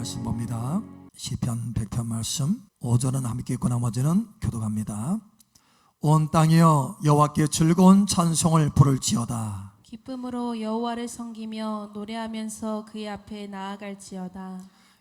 말씀 봅니다. 시편 100편 말씀 5절은 함께 읽고 나머지는 교독합니다. 온 땅이여 여호와께 즐거운 찬송을 부를지어다. 기쁨으로 여호와를 섬기며 노래하면서 그의 앞에 나아갈지어다.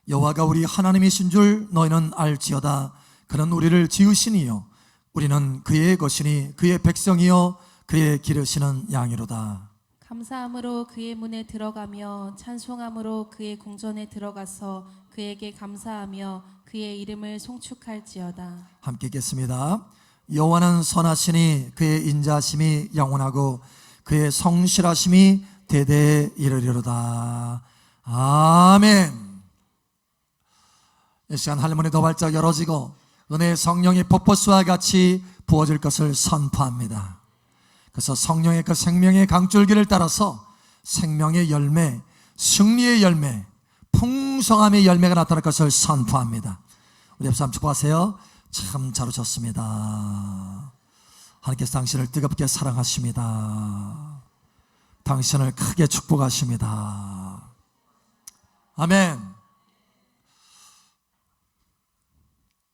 여호와가 우리 하나님이신 줄 너희는 알지어다. 그는 우리를 지으시니요 우리는 그의 것이니 그의 백성이요 그의 기르시는 양이로다. 감사함으로 그의 문에 들어가며 찬송함으로 그의 궁전에 들어가서 그에게 감사하며 그의 이름을 송축할지어다. 함께 읽겠습니다. 여호와는 선하시니 그의 인자심이 영원하고 그의 성실하심이 대대에 이르리로다. 아멘. 이 시간 할머니 더 발짝 열어지고 은혜의 성령의 폭포수와 같이 부어질 것을 선포합니다. 그래서 성령의 그 생명의 강줄기를 따라서 생명의 열매, 승리의 열매, 풍성함의 열매가 나타날 것을 선포합니다. 우리 옆 사람 축복하세요. 참 잘 오셨습니다. 하나님께서 당신을 뜨겁게 사랑하십니다. 당신을 크게 축복하십니다. 아멘.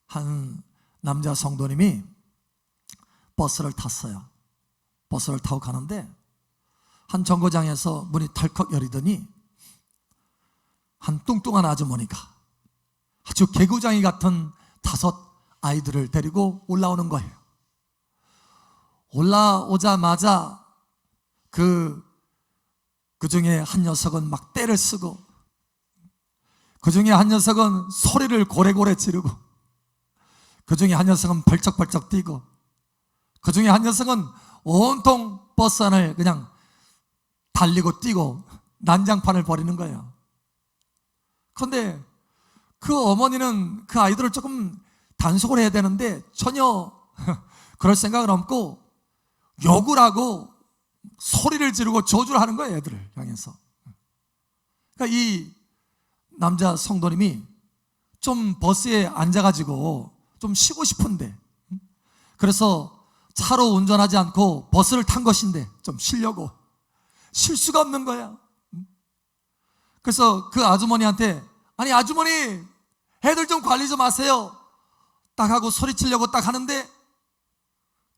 한 남자 성도님이 버스를 탔어요. 버스를 타고 가는데 한 정거장에서 문이 덜컥 열리더니 한 뚱뚱한 아주머니가 아주 개구장이 같은 5 아이들을 데리고 올라오는 거예요. 올라오자마자 그 중에 한 녀석은 막 떼를 쓰고, 그 중에 한 녀석은 소리를 고래고래 지르고, 그 중에 한 녀석은 벌쩍벌쩍 뛰고, 그 중에 한 녀석은 온통 버스 안을 그냥 달리고 뛰고 난장판을 벌이는 거예요. 그런데 그 어머니는 그 아이들을 조금 단속을 해야 되는데 전혀 그럴 생각을 없고 욕을 하고 소리를 지르고 저주를 하는 거예요. 애들을 향해서. 그러니까 이 남자 성도님이 좀 버스에 앉아가지고 좀 쉬고 싶은데, 그래서 차로 운전하지 않고 버스를 탄 것인데 좀 쉬려고 쉴 수가 없는 거야. 그래서 그 아주머니한테, 아니 아주머니 애들 좀 관리 좀 하세요 딱 하고 소리치려고 딱 하는데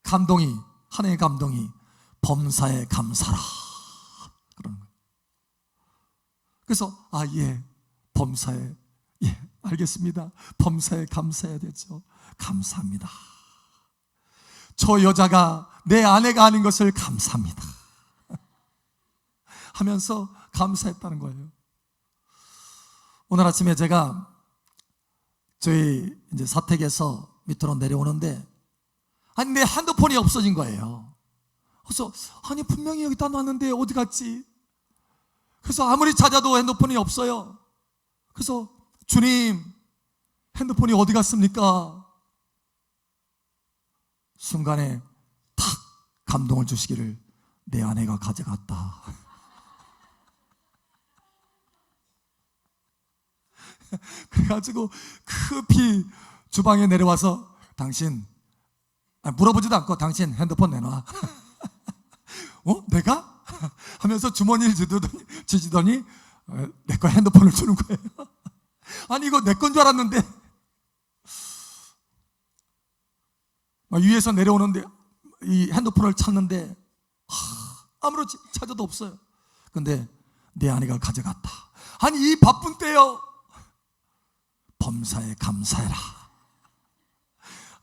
감동이, 하나님의 감동이 범사에 감사라 그러는 거예요. 그래서 예 범사에, 예 알겠습니다, 범사에 감사해야 되죠. 감사합니다. 저 여자가 내 아내가 아닌 것을 감사합니다 하면서 감사했다는 거예요. 오늘 아침에 제가 저희 이제 사택에서 밑으로 내려오는데 아니 내 핸드폰이 없어진 거예요. 그래서 아니 분명히 여기다 놨는데 어디 갔지? 그래서 아무리 찾아도 핸드폰이 없어요. 그래서 주님 핸드폰이 어디 갔습니까? 순간에 탁 감동을 주시기를, 내 아내가 가져갔다. 그래가지고 급히 주방에 내려와서 당신, 물어보지도 않고 당신 핸드폰 내놔. 내가? 하면서 주머니를 주시더니 내 거 핸드폰을 주는 거예요. 아니 이거 내 건 줄 알았는데, 위에서 내려오는데 이 핸드폰을 찾는데 아무렇지 찾아도 없어요. 근데 내 아내가 가져갔다. 아니 이 바쁜 때요, 범사에 감사해라.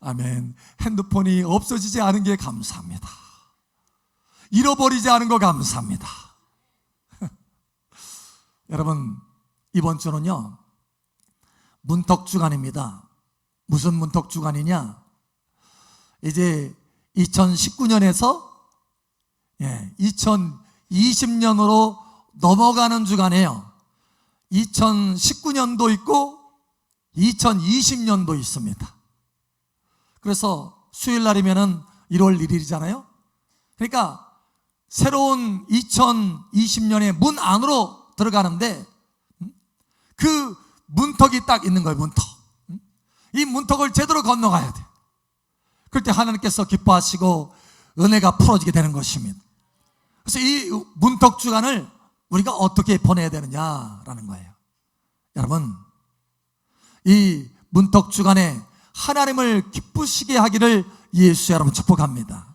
아멘. 핸드폰이 없어지지 않은 게 감사합니다. 잃어버리지 않은 거 감사합니다. 여러분 이번 주는요 문턱주간입니다. 무슨 문턱주간이냐, 이제 2019년에서 2020년으로 넘어가는 주간이에요. 2019년도 있고 2020년도 있습니다. 그래서 수요일 날이면은 1월 1일이잖아요. 그러니까 새로운 2020년의 문 안으로 들어가는데 그 문턱이 딱 있는 거예요. 문턱. 이 문턱을 제대로 건너가야 돼. 그럴 때 하나님께서 기뻐하시고 은혜가 풀어지게 되는 것입니다. 그래서 이 문턱 주간을 우리가 어떻게 보내야 되느냐라는 거예요. 여러분 이 문턱 주간에 하나님을 기쁘시게 하기를 예수의 이름으로 축복합니다.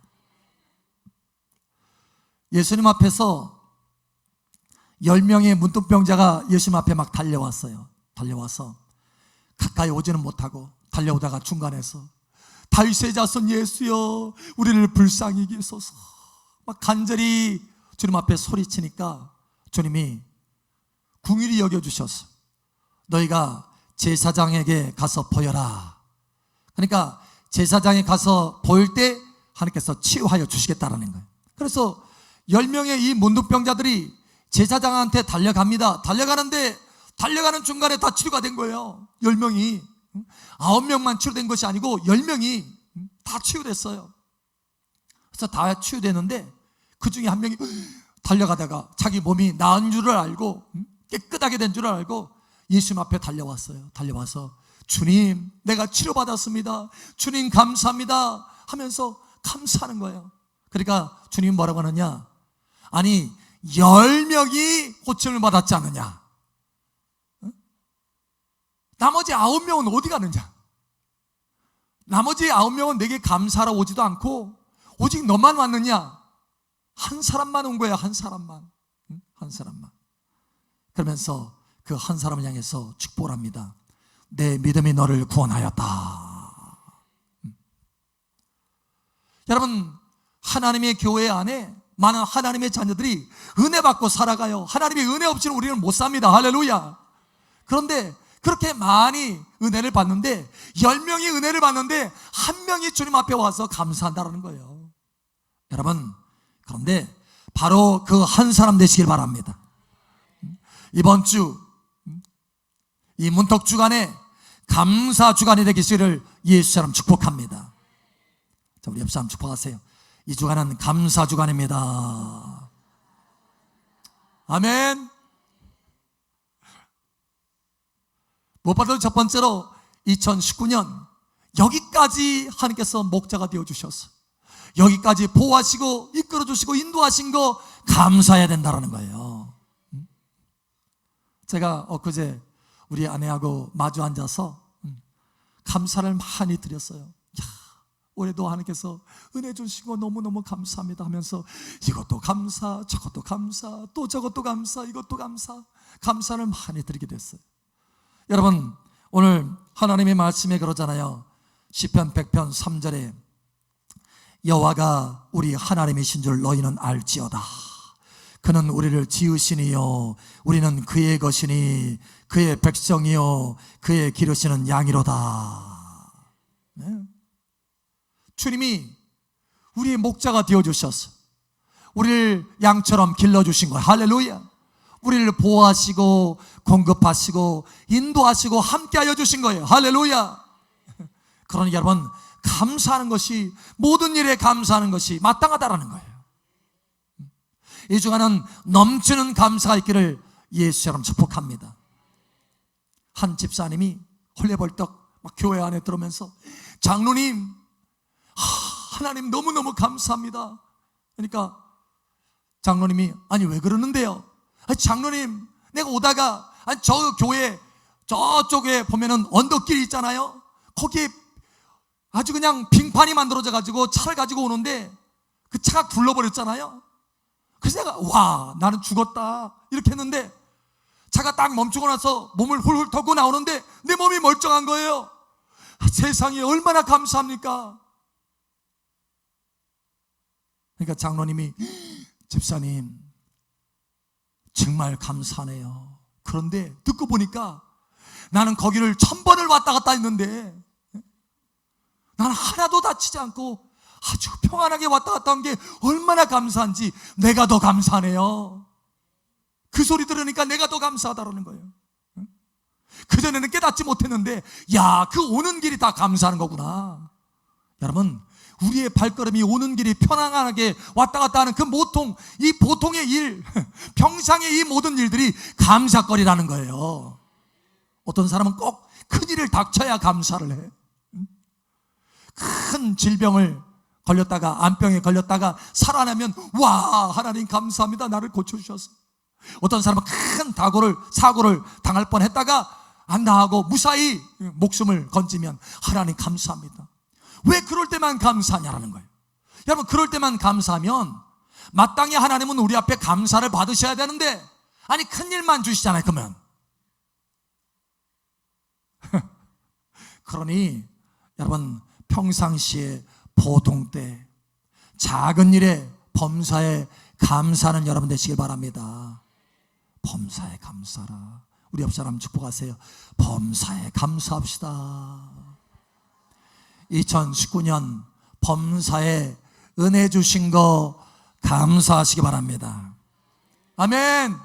예수님 앞에서 10명의 문둥병자가 예수님 앞에 막 달려왔어요. 달려와서 가까이 오지는 못하고 달려오다가 중간에서 다윗의 자손 예수여 우리를 불쌍히 여기소서 막 간절히 주님 앞에 소리치니까 주님이 궁일이 여겨주셔서 너희가 제사장에게 가서 보여라. 그러니까 제사장에 가서 보일 때 하나님께서 치유하여 주시겠다라는 거예요. 그래서 10명의 이 문둥병자들이 제사장한테 달려갑니다. 달려가는데 달려가는 중간에 다 치료가 된 거예요. 10명이 9명만 치료된 것이 아니고 10명이 다 치유됐어요. 그래서 다 치유되는데 그 중에 한 명이 달려가다가 자기 몸이 나은 줄을 알고 깨끗하게 된 줄을 알고 예수님 앞에 달려왔어요. 달려와서 주님 내가 치료받았습니다. 주님 감사합니다 하면서 감사하는 거예요. 그러니까 주님 뭐라고 하느냐, 아니 10명이 고침을 받았지 않느냐, 나머지 9명은 어디 가느냐, 나머지 9명은 내게 감사하러 오지도 않고 오직 너만 왔느냐, 한 사람만 온 거야. 한 사람만. 한 사람만. 그러면서 그 한 사람을 향해서 축복을 합니다. 내 믿음이 너를 구원하였다. 여러분, 하나님의 교회 안에 많은 하나님의 자녀들이 은혜 받고 살아가요. 하나님의 은혜 없이는 우리는 못 삽니다. 할렐루야. 그런데 그렇게 많이 은혜를 받는데 10명이 은혜를 받는데 한 명이 주님 앞에 와서 감사한다는 거예요. 여러분, 그런데 바로 그 한 사람 되시길 바랍니다. 이번 주 이 문턱 주간에 감사 주간이 되기를 예수처럼 축복합니다. 자, 우리 옆 사람 축복하세요. 이 주간은 감사 주간입니다. 아멘. 무엇보다도 첫 번째로 2019년 여기까지 하나님께서 목자가 되어주셔서 여기까지 보호하시고 이끌어주시고 인도하신 거 감사해야 된다는 거예요. 제가 엊그제 우리 아내하고 마주 앉아서 감사를 많이 드렸어요. 야, 올해도 하나님께서 은혜 주시고 너무너무 감사합니다 하면서 이것도 감사, 저것도 감사, 또 저것도 감사, 이것도 감사, 감사를 많이 드리게 됐어요. 여러분, 오늘 하나님의 말씀에 그러잖아요. 시편 100편 3절에 여호와가 우리 하나님이신 줄 너희는 알지어다. 그는 우리를 지으시니요 우리는 그의 것이니 그의 백성이요 그의 기르시는 양이로다. 네. 주님이 우리의 목자가 되어주셔서 우리를 양처럼 길러주신 거예요. 할렐루야. 우리를 보호하시고 공급하시고 인도하시고 함께하여 주신 거예요. 할렐루야. 그러니 여러분, 감사하는 것이, 모든 일에 감사하는 것이 마땅하다라는 거예요. 이 주간은 넘치는 감사가 있기를 예수처럼 축복합니다. 한 집사님이 헐레벌떡 막 교회 안에 들어오면서 장로님, 하나님 너무너무 감사합니다. 그러니까 장로님이 아니 왜 그러는데요? 장로님, 내가 오다가 저 교회 저쪽에 보면은 언덕길이 있잖아요. 거기에 아주 그냥 빙판이 만들어져 가지고 차를 가지고 오는데 그 차가 굴러버렸잖아요. 그래서 내가 와, 나는 죽었다 이렇게 했는데 차가 딱 멈추고 나서 몸을 훌훌 털고 나오는데 내 몸이 멀쩡한 거예요. 세상에 얼마나 감사합니까? 그러니까 장로님이 집사님 정말 감사하네요. 그런데 듣고 보니까 나는 거기를 1000번을 왔다 갔다 했는데 나는 하나도 다치지 않고 아주 평안하게 왔다 갔다 한 게 얼마나 감사한지 내가 더 감사하네요. 그 소리 들으니까 내가 더 감사하다라는 거예요. 그전에는 깨닫지 못했는데 야, 그 오는 길이 다 감사하는 거구나. 여러분, 우리의 발걸음이 오는 길이 편안하게 왔다 갔다 하는 그 보통, 이 보통의 일, 평상의 이 모든 일들이 감사거리라는 거예요. 어떤 사람은 꼭 큰일을 닥쳐야 감사를 해. 큰 질병을 걸렸다가, 암병에 걸렸다가 살아나면 와, 하나님 감사합니다, 나를 고쳐주셔서. 어떤 사람은 큰 사고를 당할 뻔했다가 안 당하고 무사히 목숨을 건지면 하나님 감사합니다. 왜 그럴 때만 감사하냐라는 거예요. 여러분, 그럴 때만 감사하면 마땅히 하나님은 우리 앞에 감사를 받으셔야 되는데, 아니 큰일만 주시잖아요. 그러면 그러니 여러분, 평상시에 보통 때 작은 일에 범사에 감사하는 여러분 되시길 바랍니다. 범사에 감사라. 우리 옆 사람 축복하세요. 범사에 감사합시다. 2019년 범사에 은혜 주신 거 감사하시기 바랍니다. 아멘.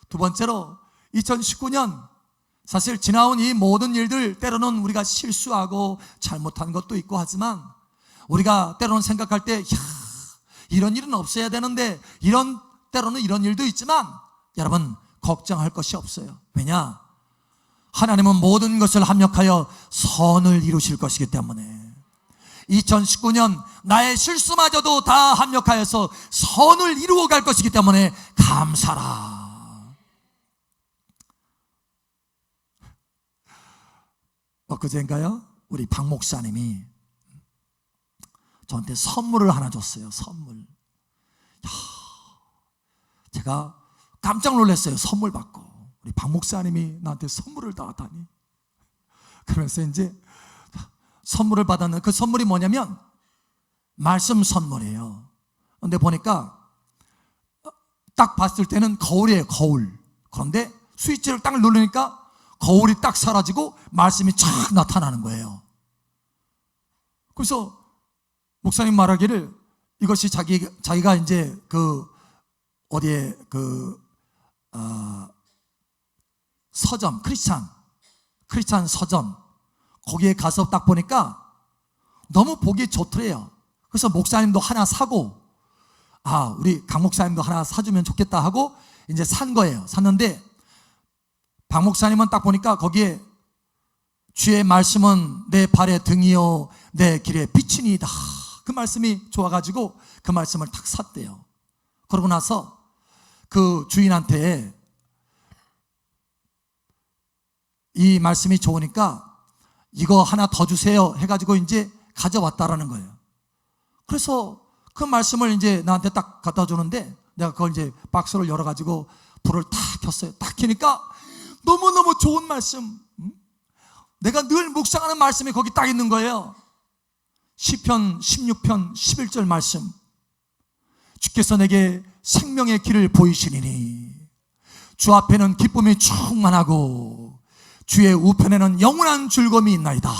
두 번째로 2019년 사실 지나온 이 모든 일들, 때로는 우리가 실수하고 잘못한 것도 있고 하지만 우리가 때로는 생각할 때 이런 일은 없어야 되는데, 때로는 이런 일도 있지만 여러분, 걱정할 것이 없어요. 왜냐? 하나님은 모든 것을 합력하여 선을 이루실 것이기 때문에 2019년 나의 실수마저도 다 합력하여서 선을 이루어 갈 것이기 때문에 감사라. 엊그제인가요? 우리 박 목사님이 저한테 선물을 하나 줬어요. 선물. 제가 깜짝 놀랐어요. 선물 받고 우리 박 목사님이 나한테 선물을 다 하다니. 그러면서 이제 선물을 받았는 그 선물이 뭐냐면 말씀 선물이에요. 근데 보니까 딱 봤을 때는 거울이에요. 거울. 그런데 스위치를 딱 누르니까 거울이 딱 사라지고 말씀이 쫙 나타나는 거예요. 그래서 목사님 말하기를 이것이 자기가 이제 어디에 서점, 크리스찬 서점, 거기에 가서 딱 보니까 너무 보기 좋더래요. 그래서 목사님도 하나 사고, 우리 강 목사님도 하나 사주면 좋겠다 하고 이제 산 거예요. 샀는데 박 목사님은 딱 보니까 거기에 주의 말씀은 내 발의 등이요 내 길의 빛이니이다. 그 말씀이 좋아가지고 그 말씀을 딱 샀대요. 그러고 나서 그 주인한테 이 말씀이 좋으니까 이거 하나 더 주세요 해가지고 이제 가져왔다라는 거예요. 그래서 그 말씀을 이제 나한테 딱 갖다 주는데 내가 그걸 이제 박스를 열어가지고 불을 탁 켰어요. 딱 켜니까 너무너무 좋은 말씀, 내가 늘 묵상하는 말씀이 거기 딱 있는 거예요. 시편 16편 11절 말씀. 주께서 내게 생명의 길을 보이시리니 주 앞에는 기쁨이 충만하고 주의 우편에는 영원한 즐거움이 있나이다.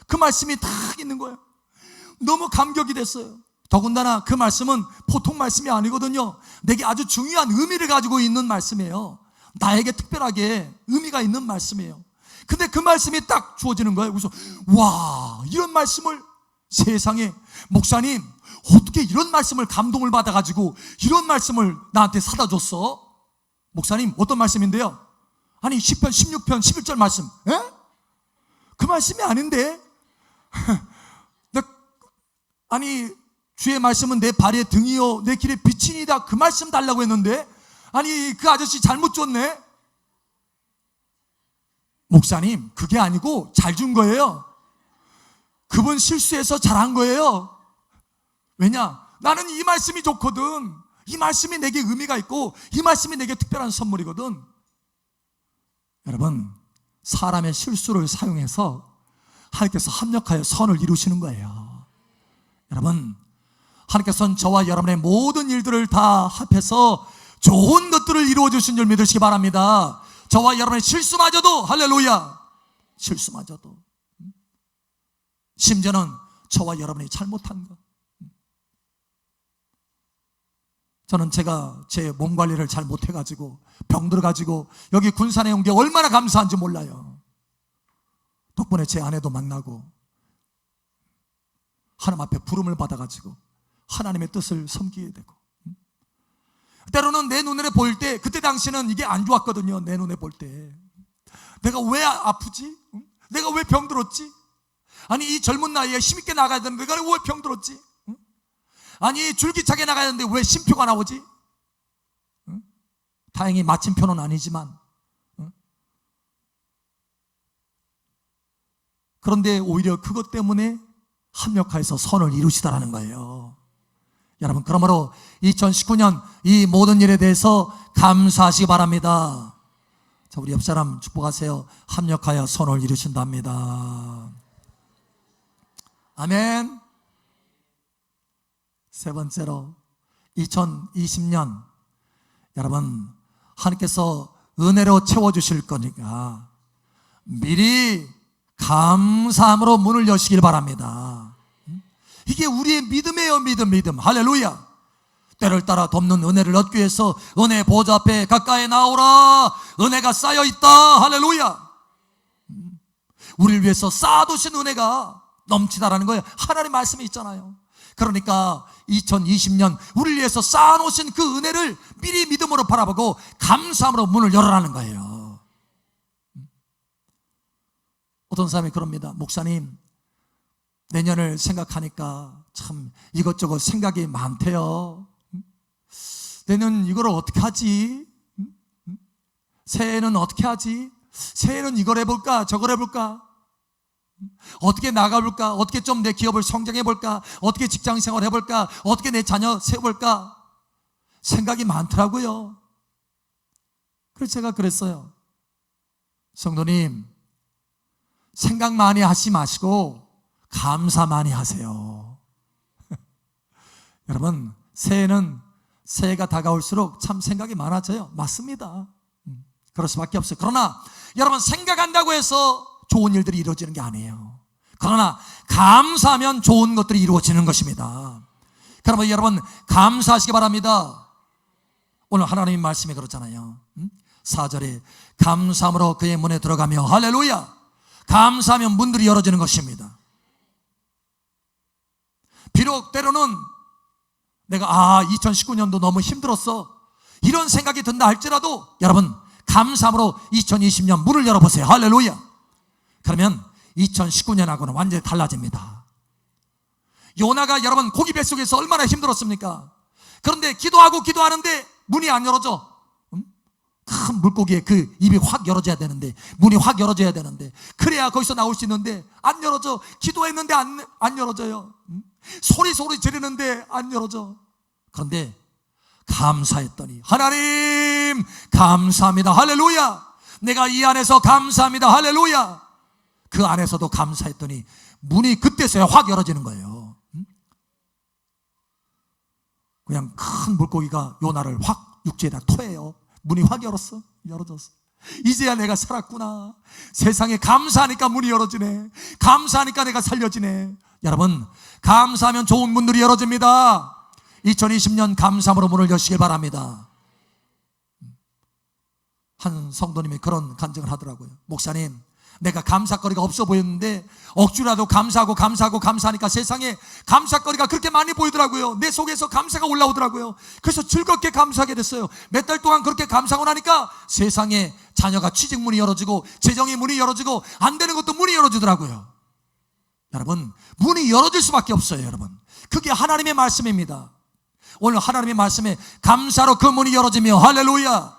그 말씀이 딱 있는 거예요. 너무 감격이 됐어요. 더군다나 그 말씀은 보통 말씀이 아니거든요. 내게 아주 중요한 의미를 가지고 있는 말씀이에요. 나에게 특별하게 의미가 있는 말씀이에요. 근데 그 말씀이 딱 주어지는 거예요. 그래서 와, 이런 말씀을 세상에, 목사님 어떻게 이런 말씀을 감동을 받아가지고 이런 말씀을 나한테 사다 줬어? 목사님 어떤 말씀인데요? 아니 시편 16편 11절 말씀, 그 말씀이 아닌데 아니 주의 말씀은 내 발의 등이요 내 길의 빛이니다. 그 말씀 달라고 했는데 아니 그 아저씨 잘못 줬네. 목사님 그게 아니고 잘 준 거예요. 그분 실수해서 잘한 거예요. 왜냐? 나는 이 말씀이 좋거든. 이 말씀이 내게 의미가 있고 이 말씀이 내게 특별한 선물이거든. 여러분, 사람의 실수를 사용해서 하나님께서 합력하여 선을 이루시는 거예요. 여러분, 하나님께서는 저와 여러분의 모든 일들을 다 합해서 좋은 것들을 이루어 주신 줄 믿으시기 바랍니다. 저와 여러분의 실수마저도, 할렐루야, 실수마저도, 심지어는 저와 여러분이 잘못한 것, 저는 제가 제 몸 관리를 잘 못해가지고 병 들어가지고 여기 군산에 온 게 얼마나 감사한지 몰라요. 덕분에 제 아내도 만나고 하나님 앞에 부름을 받아가지고 하나님의 뜻을 섬기게 되고, 때로는 내 눈에 보일 때, 그때 당시는 이게 안 좋았거든요. 내 눈에 볼 때 내가 왜 아프지? 내가 왜 병들었지? 아니 이 젊은 나이에 힘있게 나가야 되는데 내가 왜 병들었지? 아니 줄기차게 나가야 되는데 왜 심표가 나오지? 다행히 마침표는 아니지만 그런데 오히려 그것 때문에 합력하여서 선을 이루시다라는 거예요. 여러분, 그러므로 2019년 이 모든 일에 대해서 감사하시기 바랍니다. 자, 우리 옆 사람 축복하세요. 합력하여 선을 이루신답니다. 아멘. 세 번째로 2020년 여러분, 하나님께서 은혜로 채워주실 거니까 미리 감사함으로 문을 여시길 바랍니다. 이게 우리의 믿음이에요. 믿음. 할렐루야. 때를 따라 덮는 은혜를 얻기 위해서 은혜 보좌 앞에 가까이 나오라. 은혜가 쌓여있다. 할렐루야. 우리를 위해서 쌓아두신 은혜가 넘치다라는 거예요. 하나님 말씀이 있잖아요. 그러니까 2020년 우리를 위해서 쌓아놓으신 그 은혜를 미리 믿음으로 바라보고 감사함으로 문을 열어라는 거예요. 어떤 사람이 그럽니다. 목사님, 내년을 생각하니까 참 이것저것 생각이 많대요. 내년 이걸 어떻게 하지? 새해는 어떻게 하지? 새해는 이걸 해볼까? 저걸 해볼까? 어떻게 나가볼까? 어떻게 좀 내 기업을 성장해볼까? 어떻게 직장생활 해볼까? 어떻게 내 자녀 세워볼까? 생각이 많더라고요. 그래서 제가 그랬어요. 성도님, 생각 많이 하지 마시고 감사 많이 하세요. 여러분, 새해가 다가올수록 참 생각이 많아져요. 맞습니다. 그럴 수밖에 없어요. 그러나 여러분, 생각한다고 해서 좋은 일들이 이루어지는 게 아니에요. 그러나 감사하면 좋은 것들이 이루어지는 것입니다. 그러면 여러분, 감사하시기 바랍니다. 오늘 하나님의 말씀이 그렇잖아요. 4절에 감사함으로 그의 문에 들어가며, 할렐루야, 감사하면 문들이 열어지는 것입니다. 비록 때로는 내가 2019년도 너무 힘들었어, 이런 생각이 든다 할지라도 여러분, 감사함으로 2020년 문을 열어보세요. 할렐루야. 그러면 2019년하고는 완전히 달라집니다. 요나가 여러분 고기 뱃속에서 얼마나 힘들었습니까? 그런데 기도하는데 문이 안 열어져. 큰 물고기의 그 입이 확 열어져야 되는데, 문이 확 열어져야 되는데, 그래야 거기서 나올 수 있는데 안 열어져. 기도했는데 안 열어져요. 소리 지르는데 안 열어져. 그런데 감사했더니, 하나님 감사합니다. 할렐루야. 내가 이 안에서 감사합니다. 할렐루야. 그 안에서도 감사했더니 문이 그때서야 확 열어지는 거예요. 그냥 큰 물고기가 요나를 확 육지에다 토해요. 문이 확 열어졌어. 이제야 내가 살았구나. 세상에 감사하니까 문이 열어지네. 감사하니까 내가 살려지네. 여러분, 감사하면 좋은 문들이 열어집니다. 2020년 감사함으로 문을 여시길 바랍니다. 한 성도님이 그런 간증을 하더라고요. 목사님, 내가 감사거리가 없어 보였는데 억지라도 감사하니까 세상에 감사거리가 그렇게 많이 보이더라고요. 내 속에서 감사가 올라오더라고요. 그래서 즐겁게 감사하게 됐어요. 몇 달 동안 그렇게 감사하고 나니까 세상에 자녀가 취직문이 열어지고, 재정의 문이 열어지고, 안 되는 것도 문이 열어지더라고요. 여러분, 문이 열어질 수밖에 없어요. 여러분, 그게 하나님의 말씀입니다. 오늘 하나님의 말씀에 감사로 그 문이 열어지며, 할렐루야,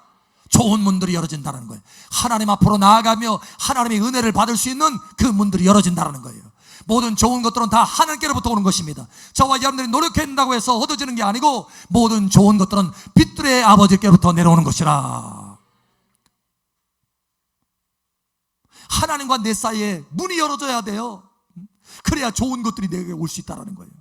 좋은 문들이 열어진다는 거예요. 하나님 앞으로 나아가며 하나님의 은혜를 받을 수 있는 그 문들이 열어진다는 거예요. 모든 좋은 것들은 다 하나님께로부터 오는 것입니다. 저와 여러분들이 노력한다고 해서 얻어지는 게 아니고, 모든 좋은 것들은 빛들의 아버지께로부터 내려오는 것이라. 하나님과 내 사이에 문이 열어져야 돼요. 그래야 좋은 것들이 내게 올 수 있다는 거예요.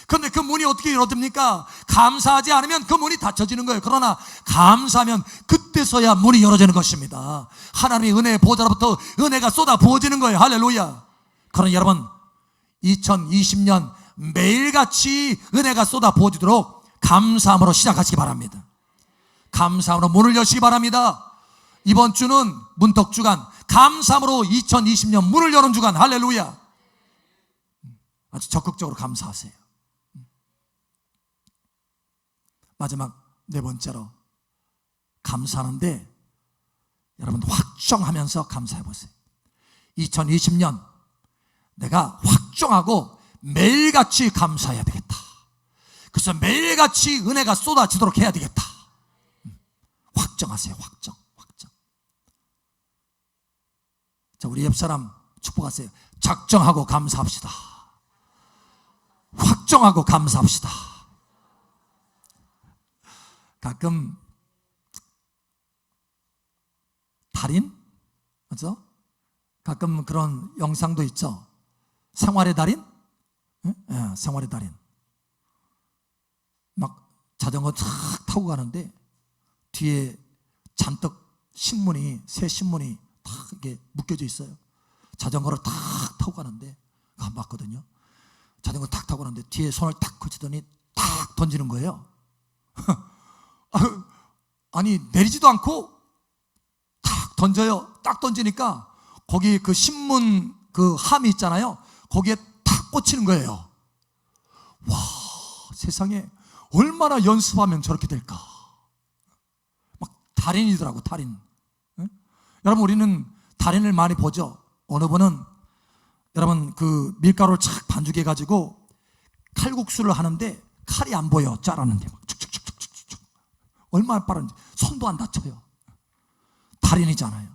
그런데 그 문이 어떻게 열어집니까? 감사하지 않으면 그 문이 닫혀지는 거예요. 그러나 감사하면 그때서야 문이 열어지는 것입니다. 하나님의 은혜의 보좌로부터 은혜가 쏟아 부어지는 거예요. 할렐루야. 그러나 여러분, 2020년 매일같이 은혜가 쏟아 부어지도록 감사함으로 시작하시기 바랍니다. 감사함으로 문을 여시기 바랍니다. 이번 주는 문턱주간, 감사함으로 2020년 문을 여는 주간. 할렐루야. 아주 적극적으로 감사하세요. 마지막 네 번째로, 감사하는데 여러분 확정하면서 감사해 보세요. 2020년 내가 확정하고 매일같이 감사해야 되겠다. 그래서 매일같이 은혜가 쏟아지도록 해야 되겠다. 확정하세요. 확정. 자, 우리 옆 사람 축복 축복하세요. 작정하고 감사합시다. 확정하고 감사합시다. 가끔 달인? 맞죠? 가끔 그런 영상도 있죠. 생활의 달인? 예, 생활의 달인. 막 자전거 탁 타고 가는데 뒤에 잔뜩 신문이, 새 신문이 탁 이렇게 묶여져 있어요. 자전거를 탁 타고 가는데 안 봤거든요. 자전거 탁 타고 가는데 뒤에 손을 탁 거치더니 탁 던지는 거예요. 아니 내리지도 않고 탁 던져요. 딱 던지니까 거기 그 신문 그 함이 있잖아요. 거기에 탁 꽂히는 거예요. 와, 세상에 얼마나 연습하면 저렇게 될까. 막 달인이더라고, 달인. 응? 여러분, 우리는 달인을 많이 보죠. 어느 분은 여러분 그 밀가루를 착 반죽해 가지고 칼국수를 하는데 칼이 안 보여. 자르는데 막 축축축축축 얼마나 빠른지. 손도 안 다쳐요. 달인이잖아요.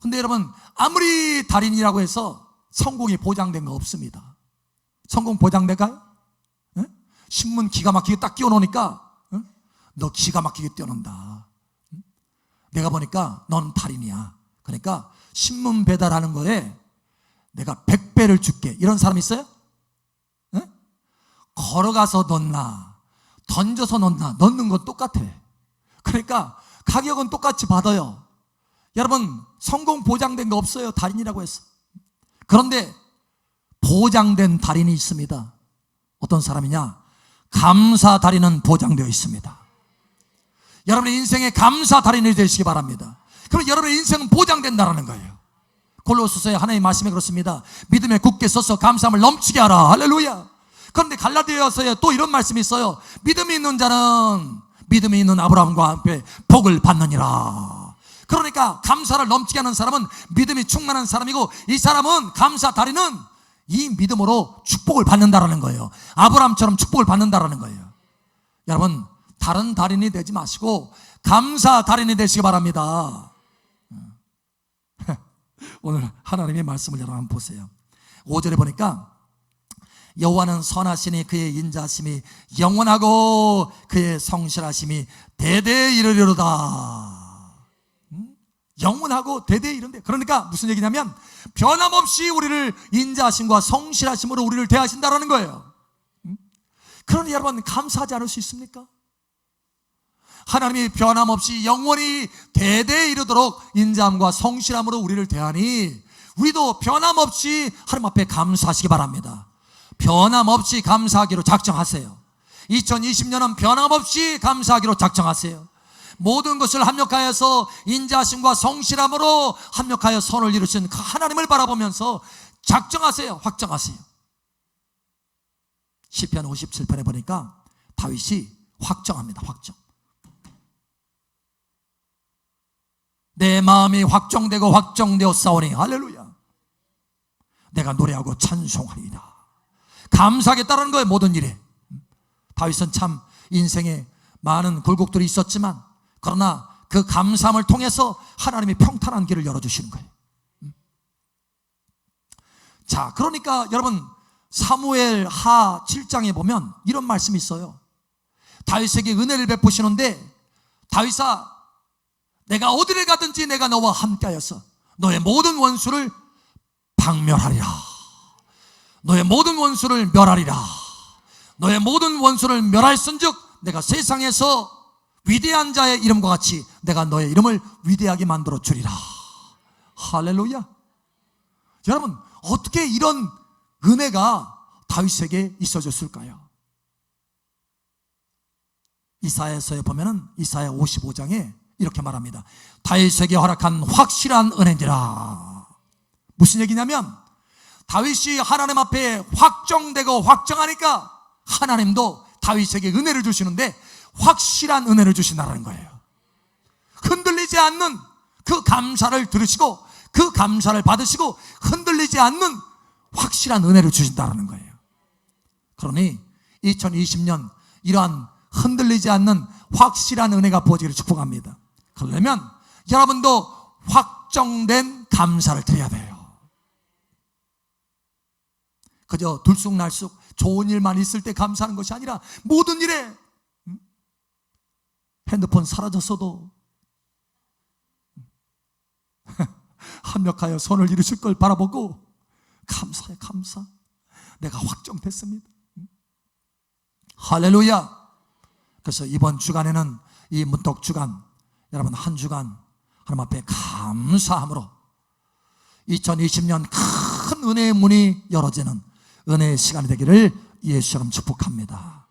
근데 여러분, 아무리 달인이라고 해서 성공이 보장된 거 없습니다. 성공 보장될까요? 응? 신문 기가 막히게 딱 끼워놓으니까 응? 너 기가 막히게 뛰어논다. 응? 내가 보니까 넌 달인이야. 그러니까 신문 배달하는 거에 내가 100배를 줄게. 이런 사람 있어요? 응? 걸어가서 넣나 던져서 넣나 넣는 건 똑같아. 그러니까 가격은 똑같이 받아요. 여러분, 성공 보장된 거 없어요. 달인이라고 해서. 그런데 보장된 달인이 있습니다. 어떤 사람이냐? 감사 달인은 보장되어 있습니다. 여러분의 인생에 감사 달인이 되시기 바랍니다. 그럼 여러분의 인생은 보장된다는 거예요. 골로새서의 하나님의 말씀에 그렇습니다. 믿음에 굳게 서서 감사함을 넘치게 하라. 할렐루야. 그런데 갈라디아서에 또 이런 말씀이 있어요. 믿음이 있는 자는 믿음이 있는 아브라함과 함께 복을 받느니라. 그러니까 감사를 넘치게 하는 사람은 믿음이 충만한 사람이고, 이 사람은 감사 달인은 이 믿음으로 축복을 받는다라는 거예요. 아브라함처럼 축복을 받는다라는 거예요. 여러분, 다른 달인이 되지 마시고 감사 달인이 되시기 바랍니다. 오늘 하나님의 말씀을 여러분 보세요. 5절에 보니까 여호와는 선하시니 그의 인자하심이 영원하고 그의 성실하심이 대대에 이르리로다. 영원하고 대대에 이른데, 그러니까 무슨 얘기냐면 변함없이 우리를 인자하심과 성실하심으로 우리를 대하신다라는 거예요. 그러니 여러분, 감사하지 않을 수 있습니까? 하나님이 변함없이 영원히 대대에 이르도록 인자함과 성실함으로 우리를 대하니 우리도 변함없이 하나님 앞에 감사하시기 바랍니다. 변함없이 감사하기로 작정하세요. 2020년은 변함없이 감사하기로 작정하세요. 모든 것을 합력하여서 인자하심과 성실함으로 합력하여 선을 이루신 그 하나님을 바라보면서 작정하세요. 확정하세요. 시편 57편에 보니까 다윗이 확정합니다. 확정. 내 마음이 확정되고 확정되었사오니 할렐루야. 내가 노래하고 찬송하리이다. 감사하겠다는 거예요. 모든 일에. 다윗은 참 인생에 많은 굴곡들이 있었지만, 그러나 그 감사함을 통해서 하나님이 평탄한 길을 열어주시는 거예요. 자, 그러니까 여러분, 사무엘 하 7장에 보면 이런 말씀이 있어요. 다윗에게 은혜를 베푸시는데, 다윗아, 내가 어디를 가든지 내가 너와 함께하여서 너의 모든 원수를 박멸하리라. 너의 모든 원수를 멸하리라. 너의 모든 원수를 멸할순즉 내가 세상에서 위대한 자의 이름과 같이 내가 너의 이름을 위대하게 만들어 주리라. 할렐루야. 여러분, 어떻게 이런 은혜가 다윗에게 있어졌을까요? 이사야서에 보면은 이사야 55장에 이렇게 말합니다. 다윗에게 허락한 확실한 은혜니라. 무슨 얘기냐면, 다윗이 하나님 앞에 확정되고 확정하니까 하나님도 다윗에게 은혜를 주시는데 확실한 은혜를 주신다는 거예요. 흔들리지 않는 그 감사를 들으시고 그 감사를 받으시고 흔들리지 않는 확실한 은혜를 주신다는 거예요. 그러니 2020년 이러한 흔들리지 않는 확실한 은혜가 부어지기를 축복합니다. 그러려면 여러분도 확정된 감사를 드려야 돼요. 그저 들쑥날쑥 좋은 일만 있을 때 감사하는 것이 아니라 모든 일에, 핸드폰 사라졌어도 합력하여 손을 이루실 걸 바라보고 감사해, 감사. 내가 확정됐습니다. 할렐루야. 그래서 이번 주간에는, 이 문독 주간, 여러분 한 주간 하나님 앞에 감사함으로 2020년 큰 은혜의 문이 열어지는 은혜의 시간이 되기를 예수처럼 축복합니다.